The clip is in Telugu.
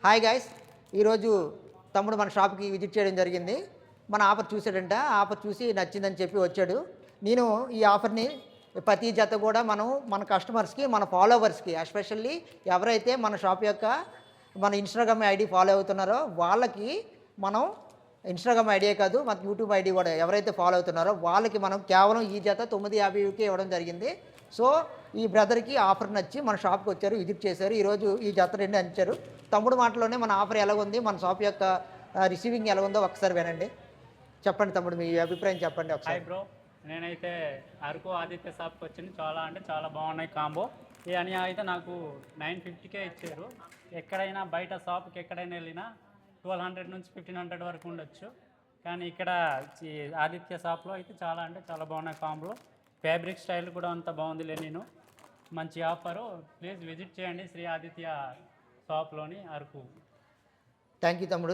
హాయ్ గాయ్స్, ఈరోజు తమ్ముడు మన షాప్కి విజిట్ చేయడం జరిగింది. మన ఆఫర్ చూసాడంట, ఆఫర్ చూసి నచ్చిందని చెప్పి వచ్చాడు. నేను ఈ ఆఫర్ని ప్రతి జత కూడా మనం మన కస్టమర్స్కి, మన ఫాలోవర్స్కి, ఎస్పెషల్లీ ఎవరైతే మన షాప్ యొక్క మన ఇన్స్టాగ్రామ్ ఐడి ఫాలో అవుతున్నారో వాళ్ళకి మనం ఇన్స్టాగ్రామ్ ఐడియే కాదు, మన యూట్యూబ్ ఐడి కూడా ఎవరైతే ఫాలో అవుతున్నారో వాళ్ళకి మనం కేవలం ఈ జత 950కే ఇవ్వడం జరిగింది. సో ఈ బ్రదర్కి ఆఫర్ నచ్చి మన షాప్కి వచ్చారు, విజిట్ చేశారు. ఈరోజు ఈ జత 2 అందించారు. తమ్ముడు మాటలోనే మన ఆఫర్ ఎలా ఉంది, మన షాప్ యొక్క రిసీవింగ్ ఎలా ఉందో ఒకసారి వినండి. చెప్పండి తమ్ముడు, మీ అభిప్రాయం చెప్పండి హాయ్ ఒకసారి. బ్రో, నేనైతే అరకు ఆదిత్య షాప్కి వచ్చింది. చాలా అంటే చాలా బాగున్నాయి కాంబో. ఈ అని అయితే నాకు 950కే ఇచ్చారు. ఎక్కడైనా బయట షాప్కి ఎక్కడైనా వెళ్ళినా 1200 నుంచి 1500 వరకు ఉండొచ్చు. కానీ ఇక్కడ ఈ ఆదిత్య షాప్లో అయితే చాలా అంటే చాలా బాగున్నాయి కాంబో. ఫ్యాబ్రిక్ స్టైల్ కూడా అంత బాగుందిలే. నేను మంచి ఆఫరు. ప్లీజ్ విజిట్ చేయండి శ్రీ ఆదిత్య షాప్లోని అరకు. థ్యాంక్ యూ తమ్ముడు.